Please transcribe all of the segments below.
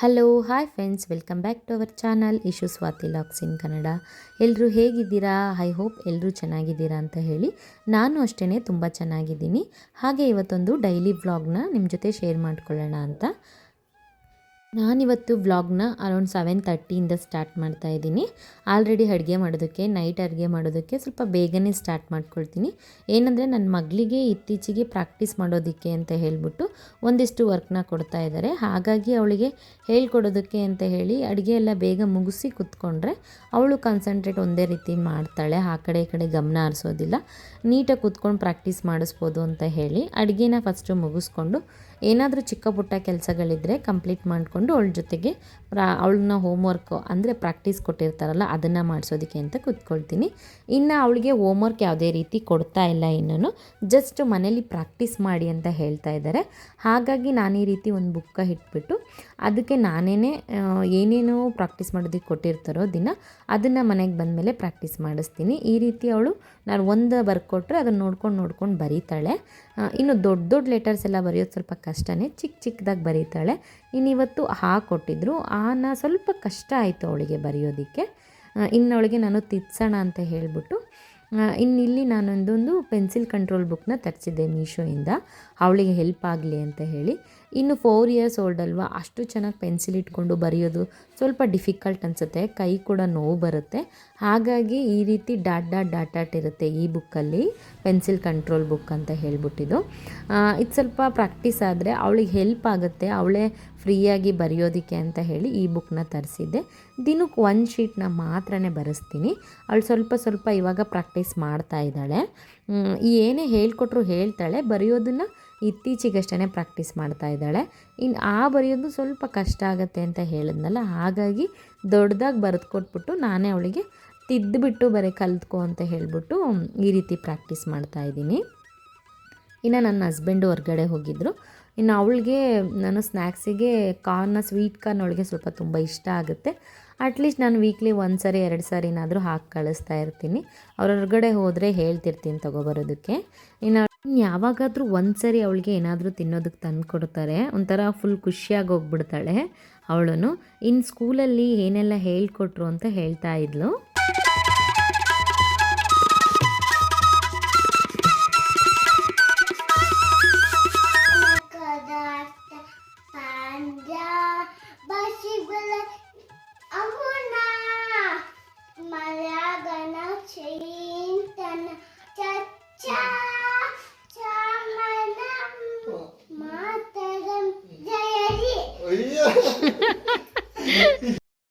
Hello hi friends, welcome back to our channel Ishu Swathi logs in Kannada. ಎಲ್ಲರೂ ಹೇಗಿದ್ದೀರಾ? I hope ಎಲ್ಲರೂ ಚೆನ್ನಾಗಿದ್ದೀರಾ ಅಂತ ಹೇಳಿ ನಾನು ಅಷ್ಟೇ ತುಂಬ ಚೆನ್ನಾಗಿದ್ದೀನಿ. ಹಾಗೆ ಇವತ್ತೊಂದು ಡೈಲಿ ವ್ಲಾಗ್ನ ನಿಮ್ಮ ಜೊತೆ ಶೇರ್ ಮಾಡ್ಕೊಳ್ಳೋಣ ಅಂತ ನಾನಿವತ್ತು ವ್ಲಾಗ್ನ ಅರೌಂಡ್ 7:30 ಸ್ಟಾರ್ಟ್ ಮಾಡ್ತಾ ಇದ್ದೀನಿ. ಆಲ್ರೆಡಿ ಅಡುಗೆ ಮಾಡೋದಕ್ಕೆ, ನೈಟ್ ಅಡುಗೆ ಮಾಡೋದಕ್ಕೆ ಸ್ವಲ್ಪ ಬೇಗನೆ ಸ್ಟಾರ್ಟ್ ಮಾಡ್ಕೊಳ್ತೀನಿ. ಏನಂದರೆ ನನ್ನ ಮಗಳಿಗೆ ಇತ್ತೀಚೆಗೆ ಪ್ರಾಕ್ಟೀಸ್ ಮಾಡೋದಕ್ಕೆ ಅಂತ ಹೇಳಿಬಿಟ್ಟು ಒಂದಿಷ್ಟು ವರ್ಕ್ನ ಕೊಡ್ತಾ ಇದ್ದಾರೆ. ಹಾಗಾಗಿ ಅವಳಿಗೆ ಹೇಳ್ಕೊಡೋದಕ್ಕೆ ಅಂತ ಹೇಳಿ ಅಡುಗೆ ಎಲ್ಲ ಬೇಗ ಮುಗಿಸಿ ಕೂತ್ಕೊಂಡ್ರೆ ಅವಳು ಕಾನ್ಸಂಟ್ರೇಟ್ ಒಂದೇ ರೀತಿ ಮಾಡ್ತಾಳೆ. ಆ ಕಡೆ ಈ ಕಡೆ ಗಮನ ಹರಿಸೋದಿಲ್ಲ. ನೀಟಾಗಿ ಕೂತ್ಕೊಂಡು ಪ್ರಾಕ್ಟೀಸ್ ಮಾಡಿಸ್ಬೋದು ಅಂತ ಹೇಳಿ ಅಡುಗೆನ ಫಸ್ಟು ಮುಗಿಸ್ಕೊಂಡು ಏನಾದರೂ ಚಿಕ್ಕ ಪುಟ್ಟ ಕೆಲಸಗಳಿದ್ದರೆ ಕಂಪ್ಲೀಟ್ ಮಾಡಿಕೊಂಡು ಅವಳ ಜೊತೆಗೆ ಅವಳನ್ನ ಹೋಮ್ವರ್ಕ್ ಅಂದರೆ ಪ್ರಾಕ್ಟೀಸ್ ಕೊಟ್ಟಿರ್ತಾರಲ್ಲ ಅದನ್ನು ಮಾಡಿಸೋದಕ್ಕೆ ಅಂತ ಕೂತ್ಕೊಳ್ತೀನಿ. ಇನ್ನು ಅವಳಿಗೆ ಹೋಮ್ವರ್ಕ್ ಯಾವುದೇ ರೀತಿ ಕೊಡ್ತಾ ಇಲ್ಲ, ಇನ್ನೂ ಜಸ್ಟ್ ಮನೇಲಿ ಪ್ರಾಕ್ಟೀಸ್ ಮಾಡಿ ಅಂತ ಹೇಳ್ತಾ ಇದ್ದಾರೆ. ಹಾಗಾಗಿ ನಾನು ಈ ರೀತಿ ಒಂದು ಬುಕ್ಕ ಇಟ್ಬಿಟ್ಟು ಅದಕ್ಕೆ ನಾನೇ ಏನೇನೋ ಪ್ರಾಕ್ಟೀಸ್ ಮಾಡೋದಕ್ಕೆ ಕೊಟ್ಟಿರ್ತಾರೋ ದಿನ ಅದನ್ನು ಮನೆಗೆ ಬಂದಮೇಲೆ ಪ್ರಾಕ್ಟೀಸ್ ಮಾಡಿಸ್ತೀನಿ. ಈ ರೀತಿ ಅವಳು ನಾನು ಒಂದು ಬರ್ಕೊಟ್ರೆ ಅದನ್ನು ನೋಡ್ಕೊಂಡು ಬರೀತಾಳೆ. ಇನ್ನು ದೊಡ್ಡ ದೊಡ್ಡ ಲೆಟರ್ಸ್ ಎಲ್ಲ ಬರೆಯೋದು ಸ್ವಲ್ಪ ಕಷ್ಟನೇ, ಚಿಕ್ಕದಾಗಿ ಬರೀತಾಳೆ. ಇನ್ನಿವತ್ತು ಕೊಟ್ಟಿದ್ರು, ಸ್ವಲ್ಪ ಕಷ್ಟ ಆಯಿತು ಅವಳಿಗೆ ಬರೆಯೋದಕ್ಕೆ. ಇನ್ನು ಅವಳಿಗೆ ನಾನು ತಿದ್ಸೋಣ ಅಂತ ಹೇಳಿಬಿಟ್ಟು ಇನ್ನಿಲ್ಲಿ ನಾನೊಂದೊಂದು ಪೆನ್ಸಿಲ್ ಕಂಟ್ರೋಲ್ ಬುಕ್ನ ತರಿಸಿದ್ದೆ ಮೀಶೋಯಿಂದ, ಅವಳಿಗೆ ಹೆಲ್ಪ್ ಆಗಲಿ ಅಂತ ಹೇಳಿ. ಇನ್ನು 4 ಇಯರ್ಸ್ ಓಲ್ಡ್ ಅಲ್ವಾ, ಅಷ್ಟು ಚೆನ್ನಾಗಿ ಪೆನ್ಸಿಲ್ ಇಟ್ಕೊಂಡು ಬರೆಯೋದು ಸ್ವಲ್ಪ ಡಿಫಿಕಲ್ಟ್ ಅನಿಸುತ್ತೆ, ಕೈ ಕೂಡ ನೋವು ಬರುತ್ತೆ. ಹಾಗಾಗಿ ಈ ರೀತಿ ಡಾಟ್ ಇರುತ್ತೆ ಈ ಬುಕ್ಕಲ್ಲಿ, ಪೆನ್ಸಿಲ್ ಕಂಟ್ರೋಲ್ ಬುಕ್ ಅಂತ ಹೇಳ್ಬಿಟ್ಟಿದ್ದು. ಇದು ಸ್ವಲ್ಪ ಪ್ರಾಕ್ಟೀಸ್ ಆದರೆ ಅವಳಿಗೆ ಹೆಲ್ಪ್ ಆಗುತ್ತೆ, ಅವಳೇ ಫ್ರೀಯಾಗಿ ಬರೆಯೋದಕ್ಕೆ ಅಂತ ಹೇಳಿ ಈ ಬುಕ್ನ ತರಿಸಿದ್ದೆ. ದಿನಕ್ಕೆ 1 ಶೀಟ್ನ ಮಾತ್ರನೇ ಬರೆಸ್ತೀನಿ. ಅವಳು ಸ್ವಲ್ಪ ಇವಾಗ ಪ್ರಾಕ್ಟೀಸ್ ಮಾಡ್ತಾ ಇದ್ದಾಳೆ. ಏನೇ ಹೇಳ್ಕೊಟ್ರು ಹೇಳ್ತಾಳೆ, ಬರೆಯೋದನ್ನು ಇತ್ತೀಚೆಗಷ್ಟೇ ಪ್ರಾಕ್ಟೀಸ್ ಮಾಡ್ತಾ ಇದ್ದಾಳೆ. ಇನ್ನು ಬರೆಯೋದು ಸ್ವಲ್ಪ ಕಷ್ಟ ಆಗುತ್ತೆ ಅಂತ ಹೇಳಿದ್ನಲ್ಲ, ಹಾಗಾಗಿ ದೊಡ್ಡದಾಗಿ ಬರೆದು ಕೊಟ್ಬಿಟ್ಟು ನಾನೇ ಅವಳಿಗೆ ತಿದ್ದುಬಿಟ್ಟು ಕಲಿತ್ಕೊ ಅಂತ ಹೇಳಿಬಿಟ್ಟು ಈ ರೀತಿ ಪ್ರಾಕ್ಟೀಸ್ ಮಾಡ್ತಾಯಿದ್ದೀನಿ. ಇನ್ನು ನನ್ನ ಹಸ್ಬೆಂಡು ಹೊರಗಡೆ ಹೋಗಿದ್ದರು. ಇನ್ನು ಅವಳಿಗೆ ನಾನು ಸ್ನ್ಯಾಕ್ಸಿಗೆ ಸ್ವೀಟ್ ಕಾರ್ನ್ ಅವಳಿಗೆ ಸ್ವಲ್ಪ ತುಂಬ ಇಷ್ಟ ಆಗುತ್ತೆ. ಅಟ್ಲೀಸ್ಟ್ ನಾನು ವೀಕ್ಲಿ 1 ಸರಿ 2 ಸಾರಿನಾದರೂ ಹಾಕಿ ಕಳಿಸ್ತಾ ಇರ್ತೀನಿ. ಅವ್ರ ಹೊರಗಡೆ ಹೋದರೆ ಹೇಳ್ತಿರ್ತೀನಿ ತೊಗೊಬರೋದಕ್ಕೆ. ಇನ್ನು ಯಾವಾಗಾದರೂ 1 ಸರಿ ಅವಳಿಗೆ ಏನಾದರೂ ತಿನ್ನೋದಕ್ಕೆ ತಂದು ಕೊಡ್ತಾರೆ, ಒಂಥರ ಫುಲ್ ಖುಷಿಯಾಗಿ ಹೋಗ್ಬಿಡ್ತಾಳೆ ಅವಳು. ಇನ್ನು ಸ್ಕೂಲಲ್ಲಿ ಏನೆಲ್ಲ ಹೇಳ್ಕೊಟ್ರು ಅಂತ ಹೇಳ್ತಾ ಇದ್ಲು.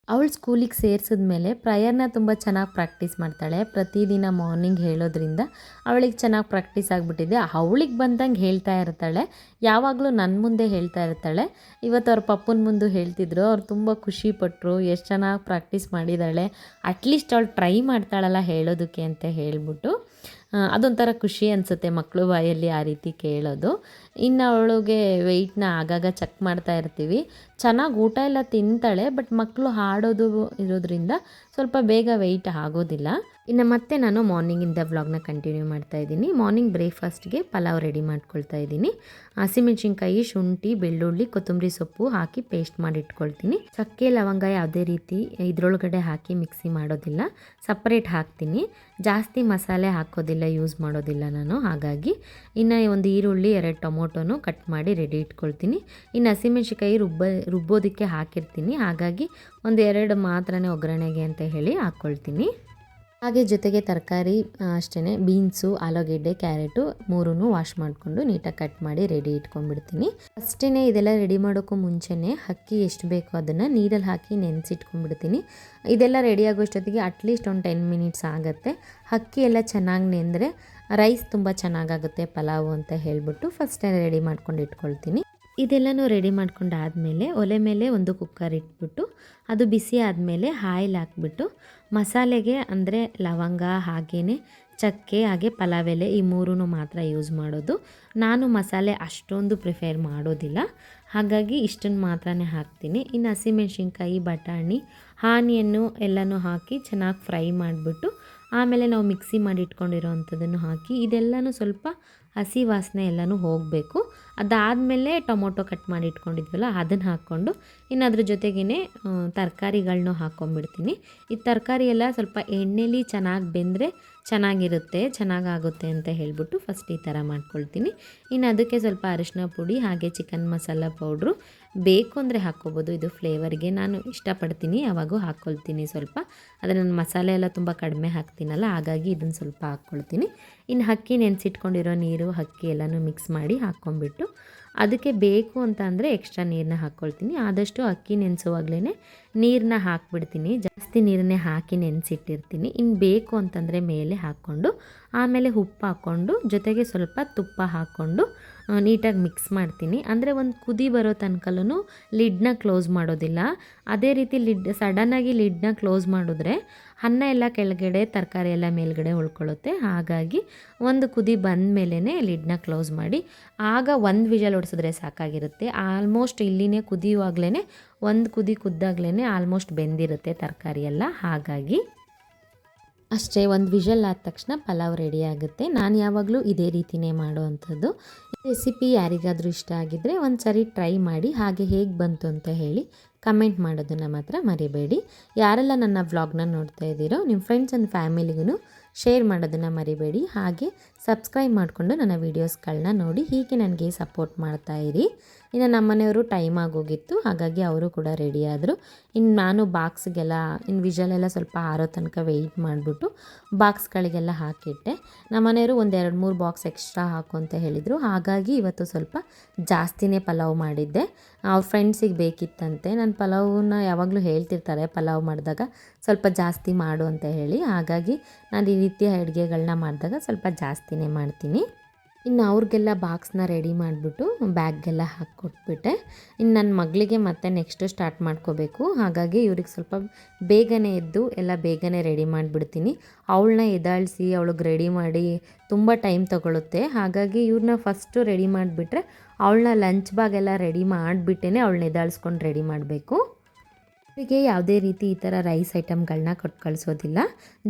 ಅವಳು ಸ್ಕೂಲಿಗೆ ಸೇರಿಸಿದ್ಮೇಲೆ ಪ್ರೇಯರ್ನ ತುಂಬ ಚೆನ್ನಾಗಿ ಪ್ರಾಕ್ಟೀಸ್ ಮಾಡ್ತಾಳೆ. ಪ್ರತಿದಿನ ಮಾರ್ನಿಂಗ್ ಹೇಳೋದ್ರಿಂದ ಅವಳಿಗೆ ಚೆನ್ನಾಗಿ ಪ್ರಾಕ್ಟೀಸ್ ಆಗಿಬಿಟ್ಟಿದೆ. ಅವಳಿಗೆ ಬಂದಂಗೆ ಹೇಳ್ತಾ ಇರ್ತಾಳೆ, ಯಾವಾಗಲೂ ನನ್ನ ಮುಂದೆ ಹೇಳ್ತಾ ಇರ್ತಾಳೆ. ಇವತ್ತು ಅವ್ರ ಪಪ್ಪನ ಮುಂದೆ ಹೇಳ್ತಿದ್ರು, ಅವ್ರು ತುಂಬ ಖುಷಿಪಟ್ಟರು, ಎಷ್ಟು ಚೆನ್ನಾಗಿ ಪ್ರಾಕ್ಟೀಸ್ ಮಾಡಿದ್ದಾಳೆ, ಅಟ್ಲೀಸ್ಟ್ ಅವಳು ಟ್ರೈ ಮಾಡ್ತಾಳಲ್ಲ ಹೇಳೋದಕ್ಕೆ ಅಂತ ಹೇಳ್ಬಿಟ್ಟು. ಅದೊಂಥರ ಖುಷಿ ಅನಿಸುತ್ತೆ ಮಕ್ಕಳು ಬಾಯಲ್ಲಿ ಆ ರೀತಿ ಕೇಳೋದು. ಇನ್ನು ಅವಳಿಗೆ ವೆಯ್ಟ್ನ ಆಗಾಗ ಚೆಕ್ ಮಾಡ್ತಾ ಇರ್ತೀವಿ. ಚೆನ್ನಾಗಿ ಊಟ ಎಲ್ಲ ತಿಂತಾಳೆ, ಬಟ್ ಮಕ್ಕಳು ಹಾಡೋದು ಇರೋದ್ರಿಂದ ಸ್ವಲ್ಪ ಬೇಗ ವೆಯ್ಟ್ ಆಗೋದಿಲ್ಲ. ಇನ್ನು ಮತ್ತೆ ನಾನು ಮಾರ್ನಿಂಗಿಂದ ವ್ಲಾಗ್ನ ಕಂಟಿನ್ಯೂ ಮಾಡ್ತಾ ಇದ್ದೀನಿ. ಮಾರ್ನಿಂಗ್ ಬ್ರೇಕ್ಫಾಸ್ಟ್ಗೆ ಪಲಾವ್ ರೆಡಿ ಮಾಡ್ಕೊಳ್ತಾ ಇದ್ದೀನಿ. ಹಸಿಮೆಣ್ಸಿನ್ಕಾಯಿ, ಶುಂಠಿ, ಬೆಳ್ಳುಳ್ಳಿ, ಕೊತ್ತಂಬರಿ ಸೊಪ್ಪು ಹಾಕಿ ಪೇಸ್ಟ್ ಮಾಡಿ ಇಟ್ಕೊಳ್ತೀನಿ. ಚಕ್ಕೆ ಲವಂಗ ಯಾವುದೇ ರೀತಿ ಇದರೊಳಗಡೆ ಹಾಕಿ ಮಿಕ್ಸಿ ಮಾಡೋದಿಲ್ಲ, ಸಪ್ರೇಟ್ ಹಾಕ್ತೀನಿ. ಜಾಸ್ತಿ ಮಸಾಲೆ ಹಾಕೋದಿಲ್ಲ, ಯೂಸ್ ಮಾಡೋದಿಲ್ಲ ನಾನು. ಹಾಗಾಗಿ ಇನ್ನು ಒಂದು ಈರುಳ್ಳಿ, 2 ಟೊಮೊಟೊನು ಕಟ್ ಮಾಡಿ ರೆಡಿ ಇಟ್ಕೊಳ್ತೀನಿ. ಇನ್ನು ಹಸಿಮೆಣ್ಸಿನ್ಕಾಯಿ ರುಬ್ಬೋದಕ್ಕೆ ಹಾಕಿರ್ತೀನಿ, ಹಾಗಾಗಿ 1-2 ಮಾತ್ರನೇ ಒಗ್ಗರಣೆಗೆ ಅಂತ ಹೇಳಿ ಹಾಕ್ಕೊಳ್ತೀನಿ. ಹಾಗೆ ಜೊತೆಗೆ ತರಕಾರಿ ಅಷ್ಟೇ, ಬೀನ್ಸು, ಆಲೂಗೆಡ್ಡೆ, ಕ್ಯಾರೆಟು 3 ವಾಶ್ ಮಾಡಿಕೊಂಡು ನೀಟಾಗಿ ಕಟ್ ಮಾಡಿ ರೆಡಿ ಇಟ್ಕೊಂಡ್ಬಿಡ್ತೀನಿ. ಅಷ್ಟೇ ಇದೆಲ್ಲ ರೆಡಿ ಮಾಡೋಕ್ಕೂ ಮುಂಚೆನೇ ಅಕ್ಕಿ ಎಷ್ಟು ಬೇಕೋ ಅದನ್ನು ನೀರಲ್ಲಿ ಹಾಕಿ ನೆನೆಸಿಟ್ಕೊಂಡ್ಬಿಡ್ತೀನಿ. ಇದೆಲ್ಲ ರೆಡಿ ಆಗೋಷ್ಟೊತ್ತಿಗೆ ಅಟ್ಲೀಸ್ಟ್ ಒಂದು 10 ಮಿನಿಟ್ಸ್ ಆಗುತ್ತೆ. ಅಕ್ಕಿ ಎಲ್ಲ ಚೆನ್ನಾಗಿ ನೆಂದರೆ ರೈಸ್ ತುಂಬ ಚೆನ್ನಾಗಾಗುತ್ತೆ ಪಲಾವು ಅಂತ ಹೇಳಿಬಿಟ್ಟು ಫಸ್ಟೇ ರೆಡಿ ಮಾಡ್ಕೊಂಡು ಇಟ್ಕೊಳ್ತೀನಿ. ಇದೆಲ್ಲನೂ ರೆಡಿ ಮಾಡ್ಕೊಂಡಾದಮೇಲೆ ಒಲೆ ಮೇಲೆ ಒಂದು ಕುಕ್ಕರ್ ಇಟ್ಬಿಟ್ಟು ಅದು ಬಿಸಿ ಆದಮೇಲೆ ಆಯಿಲ್ ಹಾಕ್ಬಿಟ್ಟು ಮಸಾಲೆಗೆ ಅಂದರೆ ಲವಂಗ, ಹಾಗೆಯೇ ಚಕ್ಕೆ, ಹಾಗೆ ಪಲಾವ್ ಎಲೆ, ಈ 3 ಮಾತ್ರ ಯೂಸ್ ಮಾಡೋದು. ನಾನು ಮಸಾಲೆ ಅಷ್ಟೊಂದು ಪ್ರಿಫೇರ್ ಮಾಡೋದಿಲ್ಲ, ಹಾಗಾಗಿ ಇಷ್ಟನ್ನು ಮಾತ್ರನೇ ಹಾಕ್ತೀನಿ. ಇನ್ನು ಹಸಿಮೆಣ್ಸಿನ್ಕಾಯಿ, ಬಟಾಣಿ, ಆನಿಯನ್ನು ಎಲ್ಲನೂ ಹಾಕಿ ಚೆನ್ನಾಗಿ ಫ್ರೈ ಮಾಡಿಬಿಟ್ಟು ಆಮೇಲೆ ನಾವು ಮಿಕ್ಸಿ ಮಾಡಿ ಇಟ್ಕೊಂಡಿರೋ ಅಂಥದ್ದನ್ನು ಹಾಕಿ ಇದೆಲ್ಲನೂ ಸ್ವಲ್ಪ ಹಸಿ ವಾಸನೆ ಎಲ್ಲನೂ ಹೋಗಬೇಕು. ಅದಾದಮೇಲೆ ಟೊಮೊಟೊ ಕಟ್ ಮಾಡಿ ಇಟ್ಕೊಂಡಿದ್ವಲ್ಲ ಅದನ್ನು ಹಾಕ್ಕೊಂಡು ಇನ್ನು ಅದ್ರ ಜೊತೆಗೇ ತರಕಾರಿಗಳನ್ನೂ ಹಾಕ್ಕೊಂಬಿಡ್ತೀನಿ. ಈ ತರಕಾರಿ ಎಲ್ಲ ಸ್ವಲ್ಪ ಎಣ್ಣೆಲಿ ಚೆನ್ನಾಗಿ ಬೆಂದರೆ ಚೆನ್ನಾಗಿರುತ್ತೆ, ಚೆನ್ನಾಗಾಗುತ್ತೆ ಅಂತ ಹೇಳ್ಬಿಟ್ಟು ಫಸ್ಟ್ ಈ ಥರ ಮಾಡ್ಕೊಳ್ತೀನಿ. ಇನ್ನು ಅದಕ್ಕೆ ಸ್ವಲ್ಪ ಅರಿಶಿನ ಪುಡಿ ಹಾಗೆ ಚಿಕನ್ ಮಸಾಲ ಪೌಡ್ರು ಬೇಕು ಅಂದರೆ ಹಾಕ್ಕೋಬೋದು. ಇದು ಫ್ಲೇವರ್ಗೆ ನಾನು ಇಷ್ಟಪಡ್ತೀನಿ, ಯಾವಾಗೂ ಹಾಕ್ಕೊಳ್ತೀನಿ ಸ್ವಲ್ಪ. ಆದರೆ ನಾನು ಮಸಾಲೆ ಎಲ್ಲ ತುಂಬ ಕಡಿಮೆ ಹಾಕ್ತೀನಲ್ಲ, ಹಾಗಾಗಿ ಇದನ್ನು ಸ್ವಲ್ಪ ಹಾಕ್ಕೊಳ್ತೀನಿ. ಇನ್ನು ಅಕ್ಕಿ ನೆನೆಸಿಟ್ಕೊಂಡಿರೋ ನೀರು ಅಕ್ಕಿ ಎಲ್ಲನೂ ಮಿಕ್ಸ್ ಮಾಡಿ ಹಾಕ್ಕೊಂಬಿಟ್ಟು ಅದಕ್ಕೆ ಬೇಕು ಅಂತ ಅಂದರೆ ಎಕ್ಸ್ಟ್ರಾ ನೀರನ್ನ ಹಾಕ್ಕೊಳ್ತೀನಿ. ಆದಷ್ಟು ಅಕ್ಕಿ ನೆನೆಸುವಾಗಲೇ ನೀರನ್ನ ಹಾಕ್ಬಿಡ್ತೀನಿ, ಜಾಸ್ತಿ ನೀರನ್ನೇ ಹಾಕಿ ನೆನೆಸಿಟ್ಟಿರ್ತೀನಿ. ಇನ್ನು ಬೇಕು ಅಂತಂದರೆ ಮೇಲೆ ಹಾಕ್ಕೊಂಡು ಆಮೇಲೆ ಉಪ್ಪು ಹಾಕ್ಕೊಂಡು ಜೊತೆಗೆ ಸ್ವಲ್ಪ ತುಪ್ಪ ಹಾಕ್ಕೊಂಡು ನೀಟಾಗಿ ಮಿಕ್ಸ್ ಮಾಡ್ತೀನಿ. ಅಂದರೆ ಒಂದು ಕುದಿ ಬರೋ ತನಕಲೂ ಲಿಡ್ನ ಕ್ಲೋಸ್ ಮಾಡೋದಿಲ್ಲ. ಅದೇ ರೀತಿ ಸಡನ್ನಾಗಿ ಲಿಡ್ನ ಕ್ಲೋಸ್ ಮಾಡಿದ್ರೆ ಅನ್ನ ಎಲ್ಲ ಕೆಳಗಡೆ ತರಕಾರಿ ಎಲ್ಲ ಮೇಲ್ಗಡೆ ಉಳ್ಕೊಳ್ಳುತ್ತೆ. ಹಾಗಾಗಿ ಒಂದು ಕುದಿ ಬಂದ ಮೇಲೇ ಲಿಡ್ನ ಕ್ಲೋಸ್ ಮಾಡಿ ಆಗ ಒಂದು ವಿಷಲ್ ಹೊಡ್ಸಿದ್ರೆ ಸಾಕಾಗಿರುತ್ತೆ. ಆಲ್ಮೋಸ್ಟ್ ಇಲ್ಲಿನೇ ಕುದಿಯುವಾಗಲೇ ಒಂದು ಕುದಿ ಕುದ್ದಾಗಲೇ ಆಲ್ಮೋಸ್ಟ್ ಬೆಂದಿರುತ್ತೆ ತರಕಾರಿ ಎಲ್ಲ. ಹಾಗಾಗಿ ಅಷ್ಟೇ, ಒಂದು ವಿಷಲ್ ಆದ ತಕ್ಷಣ ಪಲಾವ್ ರೆಡಿ ಆಗುತ್ತೆ. ನಾನು ಯಾವಾಗಲೂ ಇದೇ ರೀತಿಯೇ ಮಾಡೋವಂಥದ್ದು. ಈ ರೆಸಿಪಿ ಯಾರಿಗಾದರೂ ಇಷ್ಟ ಆಗಿದ್ದರೆ ಒಂದು ಸರಿ ಟ್ರೈ ಮಾಡಿ, ಹಾಗೆ ಹೇಗೆ ಬಂತು ಅಂತ ಹೇಳಿ ಕಮೆಂಟ್ ಮಾಡೋದನ್ನು ಮಾತ್ರ ಮರಿಬೇಡಿ. ಯಾರೆಲ್ಲ ನನ್ನ ವ್ಲಾಗ್ನ ನೋಡ್ತಾ ಇದ್ದೀರೋ ನಿಮ್ಮ ಫ್ರೆಂಡ್ಸ್ ಆ್ಯಂಡ್ ಫ್ಯಾಮಿಲಿಗೂ ಶೇರ್ ಮಾಡೋದನ್ನು ಮರಿಬೇಡಿ. ಹಾಗೆ ಸಬ್ಸ್ಕ್ರೈಬ್ ಮಾಡಿಕೊಂಡು ನನ್ನ ವೀಡಿಯೋಸ್ಗಳನ್ನ ನೋಡಿ ಹೀಗೆ ನನಗೆ ಸಪೋರ್ಟ್ ಮಾಡ್ತಾಯಿರಿ. ಇನ್ನು ನಮ್ಮ ಮನೆಯವರು ಟೈಮ್ ಆಗೋಗಿತ್ತು, ಹಾಗಾಗಿ ಅವರು ಕೂಡ ರೆಡಿ ಆದರು. ಇನ್ನು ನಾನು ಬಾಕ್ಸ್ಗೆಲ್ಲ ವಿಷಲೆಲ್ಲ ಸ್ವಲ್ಪ ಆರೋ ತನಕ ವೆಯ್ಟ್ ಮಾಡಿಬಿಟ್ಟು ಬಾಕ್ಸ್ಗಳಿಗೆಲ್ಲ ಹಾಕಿಟ್ಟೆ. ನಮ್ಮ ಮನೆಯವರು ಒಂದು 2-3 ಬಾಕ್ಸ್ ಎಕ್ಸ್ಟ್ರಾ ಹಾಕು ಅಂತ ಹೇಳಿದರು. ಹಾಗಾಗಿ ಇವತ್ತು ಸ್ವಲ್ಪ ಜಾಸ್ತಿನೇ ಪಲಾವ್ ಮಾಡಿದ್ದೆ. ಅವ್ರ ಫ್ರೆಂಡ್ಸಿಗೆ ಬೇಕಿತ್ತಂತೆ. ನನ್ನ ಪಲಾವನ್ನ ಯಾವಾಗಲೂ ಹೇಳ್ತಿರ್ತಾರೆ ಪಲಾವ್ ಮಾಡಿದಾಗ ಸ್ವಲ್ಪ ಜಾಸ್ತಿ ಮಾಡು ಅಂತ ಹೇಳಿ. ಹಾಗಾಗಿ ನಾನು ಈ ರೀತಿಯ ಅಡುಗೆಗಳನ್ನ ಮಾಡಿದಾಗ ಸ್ವಲ್ಪ ಜಾಸ್ತಿನೇ ಮಾಡ್ತೀನಿ. ಇನ್ನು ಅವ್ರಿಗೆಲ್ಲ ಬಾಕ್ಸ್ನ ರೆಡಿ ಮಾಡಿಬಿಟ್ಟು ಬ್ಯಾಗ್ಗೆಲ್ಲ ಹಾಕ್ಕೊಟ್ಬಿಟ್ಟೆ. ಇನ್ನು ನನ್ನ ಮಗಳಿಗೆ ಮತ್ತೆ ನೆಕ್ಸ್ಟು ಸ್ಟಾರ್ಟ್ ಮಾಡ್ಕೋಬೇಕು. ಹಾಗಾಗಿ ಇವ್ರಿಗೆ ಸ್ವಲ್ಪ ಬೇಗನೆ ಎದ್ದು ಎಲ್ಲ ಬೇಗನೆ ರೆಡಿ ಮಾಡಿಬಿಡ್ತೀನಿ. ಅವಳನ್ನ ಎದ್ದಾಳಿಸಿ ಅವಳಿಗೆ ರೆಡಿ ಮಾಡಿ ತುಂಬ ಟೈಮ್ ತೊಗೊಳುತ್ತೆ. ಹಾಗಾಗಿ ಇವ್ರನ್ನ ಫಸ್ಟು ರೆಡಿ ಮಾಡಿಬಿಟ್ರೆ ಅವಳನ್ನ ಲಂಚ್ ಬಾಗೆಲ್ಲ ರೆಡಿ ಮಾಡಿಬಿಟ್ಟೇ ಅವಳನ್ನ ಎದ್ದಾಳಿಸ್ಕೊಂಡು ರೆಡಿ ಮಾಡಬೇಕು. ಅವರಿಗೆ ಯಾವುದೇ ರೀತಿ ಈ ಥರ ರೈಸ್ ಐಟಮ್ಗಳನ್ನ ಕೊಟ್ಟು ಕಳಿಸೋದಿಲ್ಲ.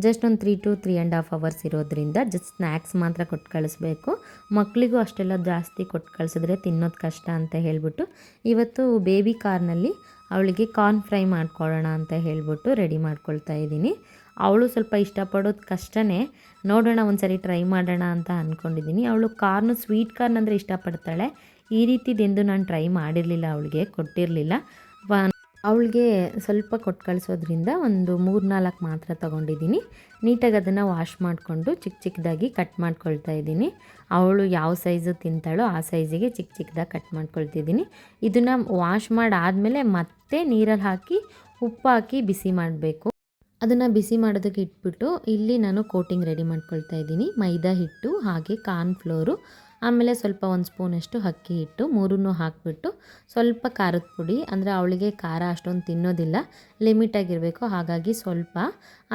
ಜಸ್ಟ್ ಒಂದು 3 to 3.5 hours ಇರೋದ್ರಿಂದ ಜಸ್ಟ್ ಸ್ನ್ಯಾಕ್ಸ್ ಮಾತ್ರ ಕೊಟ್ಟು ಕಳಿಸ್ಬೇಕು. ಮಕ್ಕಳಿಗೂ ಅಷ್ಟೆಲ್ಲ ಜಾಸ್ತಿ ಕೊಟ್ಟು ಕಳಿಸಿದ್ರೆ ತಿನ್ನೋದು ಕಷ್ಟ ಅಂತ ಹೇಳಿಬಿಟ್ಟು ಇವತ್ತು ಬೇಬಿ ಕಾರ್ನಲ್ಲಿ ಅವಳಿಗೆ ಕಾರ್ನ್ ಫ್ರೈ ಮಾಡ್ಕೊಳ್ಳೋಣ ಅಂತ ಹೇಳಿಬಿಟ್ಟು ರೆಡಿ ಮಾಡ್ಕೊಳ್ತಾ ಇದ್ದೀನಿ. ಅವಳು ಸ್ವಲ್ಪ ಇಷ್ಟಪಡೋದು ಕಷ್ಟನೇ, ನೋಡೋಣ ಒಂದು ಸರಿ ಟ್ರೈ ಮಾಡೋಣ ಅಂತ ಅಂದ್ಕೊಂಡಿದ್ದೀನಿ. ಅವಳು ಸ್ವೀಟ್ ಕಾರ್ನ್ ಅಂದರೆ ಇಷ್ಟಪಡ್ತಾಳೆ. ಈ ರೀತಿದೆಂದು ನಾನು ಟ್ರೈ ಮಾಡಿರಲಿಲ್ಲ, ಅವಳಿಗೆ ಕೊಟ್ಟಿರಲಿಲ್ಲ. ಅವಳಿಗೆ ಸ್ವಲ್ಪ ಕೊಟ್ಟು ಕಳಿಸೋದ್ರಿಂದ ಒಂದು 3-4 ಮಾತ್ರ ತೊಗೊಂಡಿದ್ದೀನಿ. ನೀಟಾಗಿ ಅದನ್ನು ವಾಶ್ ಮಾಡಿಕೊಂಡು ಚಿಕ್ಕದಾಗಿ ಕಟ್ ಮಾಡ್ಕೊಳ್ತಾ ಇದ್ದೀನಿ. ಅವಳು ಯಾವ ಸೈಜು ತಿಂತಾಳೋ ಆ ಸೈಜಿಗೆ ಚಿಕ್ಕದಾಗಿ ಕಟ್ ಮಾಡ್ಕೊಳ್ತಿದ್ದೀನಿ. ಇದನ್ನು ವಾಶ್ ಮಾಡಾದಮೇಲೆ ಮತ್ತೆ ನೀರಲ್ಲಿ ಹಾಕಿ ಉಪ್ಪು ಹಾಕಿ ಬಿಸಿ ಮಾಡಬೇಕು. ಅದನ್ನು ಬಿಸಿ ಮಾಡೋದಕ್ಕೆ ಇಟ್ಬಿಟ್ಟು ಇಲ್ಲಿ ನಾನು ಕೋಟಿಂಗ್ ರೆಡಿ ಮಾಡ್ಕೊಳ್ತಾ ಇದ್ದೀನಿ. ಮೈದಾ ಹಿಟ್ಟು ಹಾಗೆ ಕಾರ್ನ್ ಫ್ಲೋರು, ಆಮೇಲೆ ಸ್ವಲ್ಪ 1 ಸ್ಪೂನಷ್ಟು ಅಕ್ಕಿ ಹಿಟ್ಟು, 3 ಹಾಕಿಬಿಟ್ಟು ಸ್ವಲ್ಪ ಖಾರದ ಪುಡಿ, ಅಂದರೆ ಅವಳಿಗೆ ಖಾರ ಅಷ್ಟೊಂದು ತಿನ್ನೋದಿಲ್ಲ, ಲಿಮಿಟಾಗಿರಬೇಕು. ಹಾಗಾಗಿ ಸ್ವಲ್ಪ,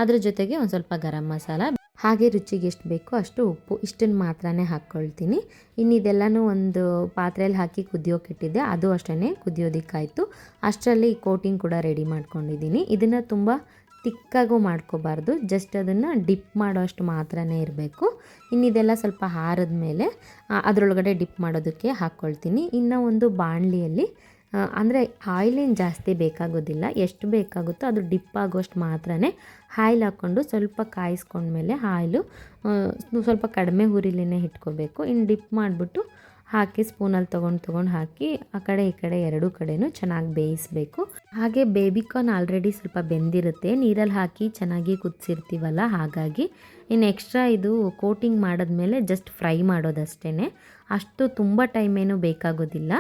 ಅದ್ರ ಜೊತೆಗೆ ಒಂದು ಸ್ವಲ್ಪ ಗರಂ ಮಸಾಲ, ಹಾಗೆ ರುಚಿಗೆ ಎಷ್ಟು ಬೇಕೋ ಅಷ್ಟು ಉಪ್ಪು, ಇಷ್ಟನ್ನು ಮಾತ್ರನೇ ಹಾಕ್ಕೊಳ್ತೀನಿ. ಇನ್ನು ಇದೆಲ್ಲನೂ ಒಂದು ಪಾತ್ರೆಯಲ್ಲಿ ಹಾಕಿ ಕುದಿಯೋಕ್ಕಿಟ್ಟಿದ್ದೆ, ಅದು ಅಷ್ಟೇ ಕುದಿಯೋದಕ್ಕಾಯಿತು. ಅಷ್ಟರಲ್ಲಿ ಕೋಟಿಂಗ್ ಕೂಡ ರೆಡಿ ಮಾಡ್ಕೊಂಡಿದ್ದೀನಿ. ಇದನ್ನು ತುಂಬ ತಿಕ್ಕಾಗೂ ಮಾಡ್ಕೋಬಾರ್ದು, ಜಸ್ಟ್ ಅದನ್ನು ಡಿಪ್ ಮಾಡೋ ಅಷ್ಟು ಮಾತ್ರನೇ ಇರಬೇಕು. ಇನ್ನಿದೆಲ್ಲ ಸ್ವಲ್ಪ ಆರಿದ ಮೇಲೆ ಅದರೊಳಗಡೆ ಡಿಪ್ ಮಾಡೋದಕ್ಕೆ ಹಾಕ್ಕೊಳ್ತೀನಿ. ಇನ್ನು ಒಂದು ಬಾಣಲಿಯಲ್ಲಿ ಅಂದರೆ ಆಯಿಲೇನು ಜಾಸ್ತಿ ಬೇಕಾಗೋದಿಲ್ಲ, ಎಷ್ಟು ಬೇಕಾಗುತ್ತೋ ಅದು ಡಿಪ್ ಆಗೋಷ್ಟು ಮಾತ್ರನೇ ಆಯಿಲ್ ಹಾಕ್ಕೊಂಡು ಸ್ವಲ್ಪ ಕಾಯಿಸ್ಕೊಂಡ್ಮೇಲೆ ಆಯಿಲು ಸ್ವಲ್ಪ ಕಡಿಮೆ ಹುರಿಲಿನೇ ಇಟ್ಕೋಬೇಕು. ಇನ್ನು ಡಿಪ್ ಮಾಡಿಬಿಟ್ಟು ಹಾಕಿ ಸ್ಪೂನಲ್ಲಿ ತೊಗೊಂಡು ಹಾಕಿ ಆ ಕಡೆ ಈ ಕಡೆ ಎರಡೂ ಕಡೆನೂ ಚೆನ್ನಾಗಿ ಬೇಯಿಸಬೇಕು. ಹಾಗೆ ಬೇಬಿಕಾರ್ನ್ ಆಲ್ರೆಡಿ ಸ್ವಲ್ಪ ಬೆಂದಿರುತ್ತೆ, ನೀರಲ್ಲಿ ಹಾಕಿ ಚೆನ್ನಾಗಿ ಕುದಿಸಿರ್ತೀವಲ್ಲ, ಹಾಗಾಗಿ ಇನ್ನು ಎಕ್ಸ್ಟ್ರಾ ಇದು ಕೋಟಿಂಗ್ ಮಾಡಿದ್ಮೇಲೆ ಜಸ್ಟ್ ಫ್ರೈ ಮಾಡೋದಷ್ಟೇ, ಅಷ್ಟು ತುಂಬ ಟೈಮೇನು ಬೇಕಾಗೋದಿಲ್ಲ.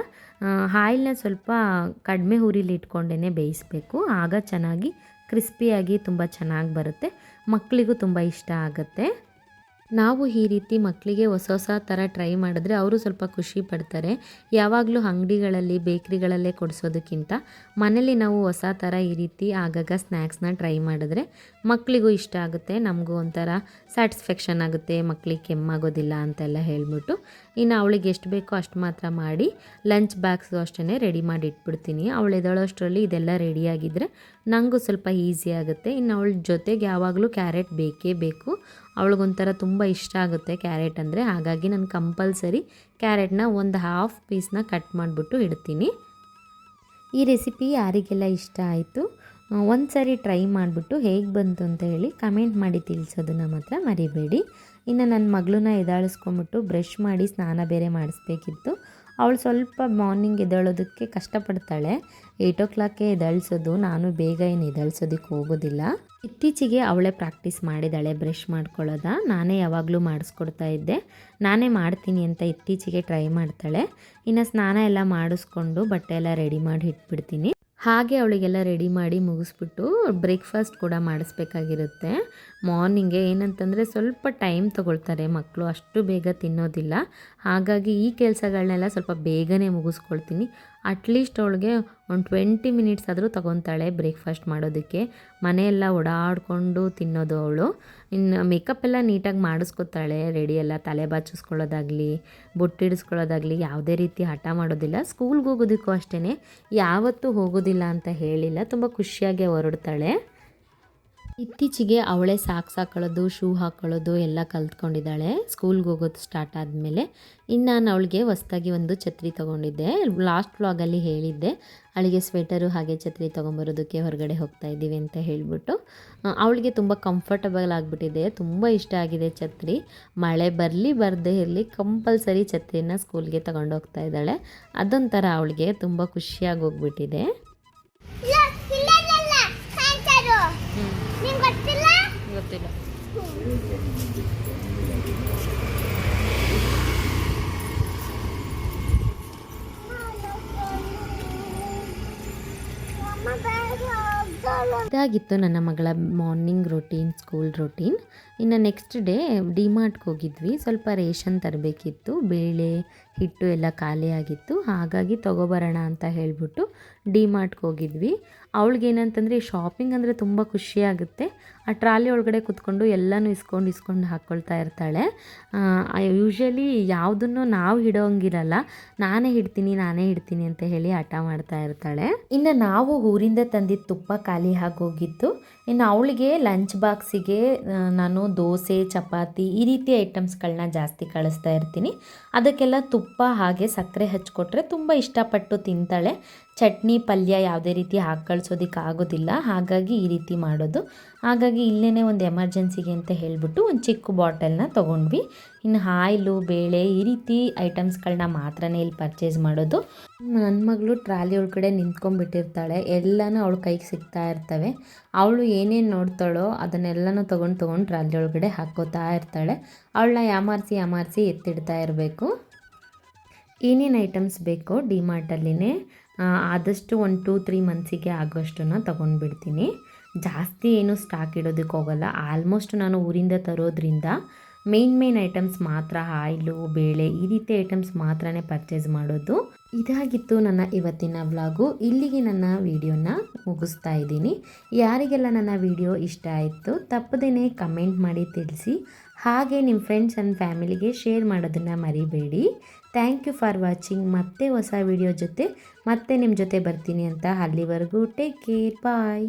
ಆಯಿಲ್ನ ಸ್ವಲ್ಪ ಕಡಿಮೆ ಹುರಿಲಿ ಇಟ್ಕೊಂಡೇ ಬೇಯಿಸಬೇಕು, ಆಗ ಚೆನ್ನಾಗಿ ಕ್ರಿಸ್ಪಿಯಾಗಿ ತುಂಬ ಚೆನ್ನಾಗಿ ಬರುತ್ತೆ, ಮಕ್ಕಳಿಗೂ ತುಂಬ ಇಷ್ಟ ಆಗುತ್ತೆ. ನಾವು ಈ ರೀತಿ ಮಕ್ಕಳಿಗೆ ಹೊಸ ಹೊಸ ಥರ ಟ್ರೈ ಮಾಡಿದ್ರೆ ಅವರು ಸ್ವಲ್ಪ ಖುಷಿ ಪಡ್ತಾರೆ. ಯಾವಾಗಲೂ ಅಂಗಡಿಗಳಲ್ಲಿ ಬೇಕ್ರಿಗಳಲ್ಲೇ ಕೊಡಿಸೋದಕ್ಕಿಂತ ಮನೇಲಿ ನಾವು ಹೊಸ ಥರ ಈ ರೀತಿ ಆಗಾಗ ಸ್ನ್ಯಾಕ್ಸ್ನ ಟ್ರೈ ಮಾಡಿದ್ರೆ ಮಕ್ಕಳಿಗೂ ಇಷ್ಟ ಆಗುತ್ತೆ, ನಮಗೂ ಒಂಥರ ಸ್ಯಾಟಿಸ್ಫ್ಯಾಕ್ಷನ್ ಆಗುತ್ತೆ, ಮಕ್ಕಳಿಗೆ ಕೆಮ್ಮಾಗೋದಿಲ್ಲ ಅಂತೆಲ್ಲ ಹೇಳ್ಬಿಟ್ಟು. ಇನ್ನು ಅವಳಿಗೆ ಎಷ್ಟು ಬೇಕೋ ಅಷ್ಟು ಮಾತ್ರ ಮಾಡಿ ಲಂಚ್ ಬಾಕ್ಸು ಅಷ್ಟೇ ರೆಡಿ ಮಾಡಿ ಇಟ್ಬಿಡ್ತೀನಿ. ಅವಳು ಎದ್ದೇಳೋಷ್ಟರಲ್ಲಿ ಇದೆಲ್ಲ ರೆಡಿಯಾಗಿದ್ದರೆ ನನಗೂ ಸ್ವಲ್ಪ ಈಸಿ ಆಗುತ್ತೆ. ಇನ್ನು ಅವಳ ಜೊತೆಗೆ ಯಾವಾಗಲೂ ಕ್ಯಾರೆಟ್ ಬೇಕೇ ಬೇಕು. ಅವಳಿಗೊಂಥರ ತುಂಬ ಇಷ್ಟ ಆಗುತ್ತೆ ಕ್ಯಾರೆಟ್ ಅಂದರೆ. ಹಾಗಾಗಿ ನಾನು ಕಂಪಲ್ಸರಿ ಕ್ಯಾರೆಟ್ನ ಒಂದು ಹಾಫ್ ಪೀಸ್ನ ಕಟ್ ಮಾಡಿಬಿಟ್ಟು ಇಡ್ತೀನಿ. ಈ ರೆಸಿಪಿ ಯಾರಿಗೆಲ್ಲ ಇಷ್ಟ ಆಯಿತು ಒಂದು ಸಾರಿ ಟ್ರೈ ಮಾಡಿಬಿಟ್ಟು ಹೇಗೆ ಬಂತು ಅಂತ ಹೇಳಿ ಕಮೆಂಟ್ ಮಾಡಿ ತಿಳಿಸೋದನ್ನ ಮಾತ್ರ ಮರಿಬೇಡಿ. ಇನ್ನು ನನ್ನ ಮಗಳನ್ನ ಎದ್ದಾಳಿಸ್ಕೊಂಬಿಟ್ಟು ಬ್ರಷ್ ಮಾಡಿ ಸ್ನಾನ ಬೇರೆ ಮಾಡಿಸ್ಬೇಕಿತ್ತು. ಅವಳು ಸ್ವಲ್ಪ ಮಾರ್ನಿಂಗ್ ಎದ್ದೇಳೋದಕ್ಕೆ ಕಷ್ಟಪಡ್ತಾಳೆ. 8 o'clockಗೆ ಎದ್ದೇಳಿಸೋದು, ನಾನು ಬೇಗ ಏನು ಎದ್ದೇಳಿಸೋದಕ್ಕೆ ಹೋಗೋದಿಲ್ಲ. ಇತ್ತೀಚೆಗೆ ಅವಳೇ ಪ್ರಾಕ್ಟೀಸ್ ಮಾಡಿದ್ದಾಳೆ ಬ್ರಷ್ ಮಾಡ್ಕೊಳ್ಳೋದ. ನಾನೇ ಯಾವಾಗಲೂ ಮಾಡಿಸ್ಕೊಡ್ತಾ ಇದ್ದೆ, ನಾನೇ ಮಾಡ್ತೀನಿ ಅಂತ ಇತ್ತೀಚೆಗೆ ಟ್ರೈ ಮಾಡ್ತಾಳೆ. ಇನ್ನು ಸ್ನಾನ ಎಲ್ಲ ಮಾಡಿಸ್ಕೊಂಡು ಬಟ್ಟೆ ಎಲ್ಲ ರೆಡಿ ಮಾಡಿ ಇಟ್ಬಿಡ್ತೀನಿ. ಹಾಗೆ ಅವಳಿಗೆಲ್ಲ ರೆಡಿ ಮಾಡಿ ಮುಗಿಸ್ಬಿಟ್ಟು ಬ್ರೇಕ್ಫಾಸ್ಟ್ ಕೂಡ ಮಾಡಿಸ್ಬೇಕಾಗಿರುತ್ತೆ. ಮಾರ್ನಿಂಗೆ ಏನಂತಂದರೆ ಸ್ವಲ್ಪ ಟೈಮ್ ತೊಗೊಳ್ತಾರೆ ಮಕ್ಕಳು, ಅಷ್ಟು ಬೇಗ ತಿನ್ನೋದಿಲ್ಲ. ಹಾಗಾಗಿ ಈ ಕೆಲಸಗಳನ್ನೆಲ್ಲ ಸ್ವಲ್ಪ ಬೇಗನೆ ಮುಗಿಸ್ಕೊಳ್ತೀನಿ. ಅಟ್ಲೀಸ್ಟ್ ಅವಳಿಗೆ ಒಂದು 20 ಮಿನಿಟ್ಸ್ ಆದರೂ ತೊಗೊತಾಳೆ ಬ್ರೇಕ್ಫಾಸ್ಟ್ ಮಾಡೋದಕ್ಕೆ. ಮನೆಯೆಲ್ಲ ಓಡಾಡಿಕೊಂಡು ತಿನ್ನೋದು ಅವಳು. ಇನ್ನು ಮೇಕಪ್ ಎಲ್ಲ ನೀಟಾಗಿ ಮಾಡಿಸ್ಕೊತಾಳೆ, ರೆಡಿ ಎಲ್ಲ ತಲೆ ಬಾಚಿಸ್ಕೊಳ್ಳೋದಾಗಲಿ ಬೊಟ್ಟಿಡಿಸ್ಕೊಳ್ಳೋದಾಗಲಿ ಯಾವುದೇ ರೀತಿ ಹಠ ಮಾಡೋದಿಲ್ಲ. ಸ್ಕೂಲ್ಗೆ ಹೋಗೋದಕ್ಕೂ ಅಷ್ಟೇ ಯಾವತ್ತೂ ಹೋಗೋದಿಲ್ಲ ಅಂತ ಹೇಳಿಲ್ಲ, ತುಂಬ ಖುಷಿಯಾಗಿ ಹೊರಡ್ತಾಳೆ. ಇತ್ತೀಚೆಗೆ ಅವಳೇ ಸಾಕ್ಸ್ ಹಾಕೊಳ್ಳೋದು, ಶೂ ಹಾಕ್ಕೊಳ್ಳೋದು ಎಲ್ಲ ಕಲ್ತ್ಕೊಂಡಿದ್ದಾಳೆ ಸ್ಕೂಲ್ಗೆ ಹೋಗೋದು ಸ್ಟಾರ್ಟ್ ಆದಮೇಲೆ. ಇನ್ನು ನಾನು ಅವಳಿಗೆ ಹೊಸ್ದಾಗಿ ಒಂದು ಛತ್ರಿ ತೊಗೊಂಡಿದ್ದೆ. ಲಾಸ್ಟ್ ವ್ಲಾಗಲ್ಲಿ ಹೇಳಿದ್ದೆ ಅವಳಿಗೆ ಸ್ವೆಟರು ಹಾಗೆ ಛತ್ರಿ ತೊಗೊಂಬರೋದಕ್ಕೆ ಹೊರಗಡೆ ಹೋಗ್ತಾ ಇದ್ದೀವಿ ಅಂತ ಹೇಳಿಬಿಟ್ಟು. ಅವಳಿಗೆ ತುಂಬ ಕಂಫರ್ಟಬಲ್ ಆಗಿಬಿಟ್ಟಿದೆ, ತುಂಬ ಇಷ್ಟ ಆಗಿದೆ ಛತ್ರಿ. ಮಳೆ ಬರಲಿ ಬರದೇ ಇರಲಿ ಕಂಪಲ್ಸರಿ ಛತ್ರಿನ ಸ್ಕೂಲ್ಗೆ ತೊಗೊಂಡೋಗ್ತಾ ಇದ್ದಾಳೆ. ಅದೊಂಥರ ಅವಳಿಗೆ ತುಂಬ ಖುಷಿಯಾಗಿ ಹೋಗ್ಬಿಟ್ಟಿದೆ. ಗೊತ್ತಿಲ್ಲ. ಇದಾಗಿತ್ತು ನನ್ನ ಮಗಳ ಮಾರ್ನಿಂಗ್ ರೂಟೀನ್, ಸ್ಕೂಲ್ ರೂಟೀನ್. ಇನ್ನು ನೆಕ್ಸ್ಟ್ ಡೇ ಡಿಮಾರ್ಟ್ಗೆ ಹೋಗಿದ್ವಿ. ಸ್ವಲ್ಪ ರೇಷನ್ ತರಬೇಕಿತ್ತು, ಬೇಳೆ ಹಿಟ್ಟು ಎಲ್ಲ ಖಾಲಿಯಾಗಿತ್ತು. ಹಾಗಾಗಿ ತೊಗೊಬರೋಣ ಅಂತ ಹೇಳಿಬಿಟ್ಟು ಡಿಮಾರ್ಟ್ಗೆ ಹೋಗಿದ್ವಿ. ಅವಳಿಗೇನಂತಂದರೆ ಶಾಪಿಂಗ್ ಅಂದರೆ ತುಂಬ ಖುಷಿಯಾಗುತ್ತೆ. ಆ ಟ್ರಾಲಿ ಒಳಗಡೆ ಕೂತ್ಕೊಂಡು ಎಲ್ಲನೂ ಇಸ್ಕೊಂಡು ಹಾಕ್ಕೊಳ್ತಾ ಇರ್ತಾಳೆ. ಯೂಶ್ವಲಿ ಯಾವುದನ್ನು ನಾವು ಹಿಡೋಂಗಿರಲ್ಲ, ನಾನೇ ಹಿಡ್ತೀನಿ ಅಂತ ಹೇಳಿ ಹಠ ಮಾಡ್ತಾ ಇರ್ತಾಳೆ. ಇನ್ನು ನಾವು ಊರಿಂದ ತಂದಿದ್ದ ತುಪ್ಪ ಖಾಲಿ ಆಗೋಗಿತ್ತು. ಇನ್ನು ಅವಳಿಗೆ ಲಂಚ್ ಬಾಕ್ಸಿಗೆ ನಾನು ದೋಸೆ, ಚಪಾತಿ ಈ ರೀತಿ ಐಟಮ್ಸ್ಗಳನ್ನ ಜಾಸ್ತಿ ಕಳಿಸ್ತಾ ಇರ್ತೀನಿ. ಅದಕ್ಕೆಲ್ಲ ತುಪ್ಪ ಹಾಗೆ ಸಕ್ಕರೆ ಹಚ್ಕೊಟ್ರೆ ತುಂಬ ಇಷ್ಟಪಟ್ಟು ತಿಂತಾಳೆ. ಚಟ್ನಿ ಪಲ್ಯ ಯಾವುದೇ ರೀತಿ ಹಾಕಿ ಕಳಿಸೋದಕ್ಕೆ ಆಗೋದಿಲ್ಲ, ಹಾಗಾಗಿ ಈ ರೀತಿ ಮಾಡೋದು. ಹಾಗಾಗಿ ಇಲ್ಲೇ ಒಂದು ಎಮರ್ಜೆನ್ಸಿಗೆ ಅಂತ ಹೇಳಿಬಿಟ್ಟು ಒಂದು ಚಿಕ್ಕ ಬಾಟಲ್ನ ತೊಗೊಂಡ್ವಿ. ಇನ್ನು ಆಯಿಲು, ಬೇಳೆ ಈ ರೀತಿ ಐಟಮ್ಸ್ಗಳನ್ನ ಮಾತ್ರನೇ ಇಲ್ಲಿ ಪರ್ಚೇಸ್ ಮಾಡೋದು. ನನ್ನ ಮಗಳು ಟ್ರಾಲಿ ಒಳಗಡೆ ನಿಂತ್ಕೊಂಡ್ಬಿಟ್ಟಿರ್ತಾಳೆ, ಎಲ್ಲನೂ ಅವಳ ಕೈಗೆ ಸಿಗ್ತಾ ಇರ್ತವೆ. ಅವಳು ಏನೇನು ನೋಡ್ತಾಳೋ ಅದನ್ನೆಲ್ಲನೂ ತೊಗೊಂಡು ಟ್ರಾಲಿ ಒಳಗಡೆ ಹಾಕ್ಕೋತಾ ಇರ್ತಾಳೆ. ಅವಳನ್ನ ಯಾಮಾರಿಸಿ ಎತ್ತಿಡ್ತಾ ಇರಬೇಕು. ಏನೇನು ಐಟಮ್ಸ್ ಬೇಕೋ ಡಿಮಾರ್ಟಲ್ಲಿನೇ ಆದಷ್ಟು ಒಂದು 2-3 ಮಂತ್ಸಿಗೆ ಆಗೋಷ್ಟನ್ನು ತೊಗೊಂಡ್ಬಿಡ್ತೀನಿ. ಜಾಸ್ತಿ ಏನು ಸ್ಟಾಕ್ ಇಡೋದಕ್ಕೆ ಹೋಗಲ್ಲ. ಆಲ್ಮೋಸ್ಟ್ ನಾನು ಊರಿಂದ ತರೋದ್ರಿಂದ ಮೇನ್ ಐಟಮ್ಸ್ ಮಾತ್ರ, ಆಯಿಲು, ಬೇಳೆ ಈ ರೀತಿ ಐಟಮ್ಸ್ ಮಾತ್ರನೇ ಪರ್ಚೇಸ್ ಮಾಡೋದು. ಇದಾಗಿತ್ತು ನನ್ನ ಇವತ್ತಿನ ವ್ಲಾಗು. ಇಲ್ಲಿಗೆ ನನ್ನ ವಿಡಿಯೋನ ಮುಗಿಸ್ತಾ ಇದ್ದೀನಿ. ಯಾರಿಗೆಲ್ಲ ನನ್ನ ವಿಡಿಯೋ ಇಷ್ಟ ಆಯಿತು ತಪ್ಪದೇನೆ ಕಮೆಂಟ್ ಮಾಡಿ ತಿಳಿಸಿ. ಹಾಗೆ ನಿಮ್ಮ ಫ್ರೆಂಡ್ಸ್ ಆ್ಯಂಡ್ ಫ್ಯಾಮಿಲಿಗೆ ಶೇರ್ ಮಾಡೋದನ್ನು ಮರಿಬೇಡಿ. Thank you for watching. ಮತ್ತೆ ಹೊಸ ವಿಡಿಯೋ ಜೊತೆ ಮತ್ತೆ ನಿಮ್ಮ ಜೊತೆ ಬರ್ತೀನಿ ಅಂತ. ಅಲ್ಲಿವರೆಗೂ ಟೇಕ್ ಕೇರ್, ಬಾಯ್.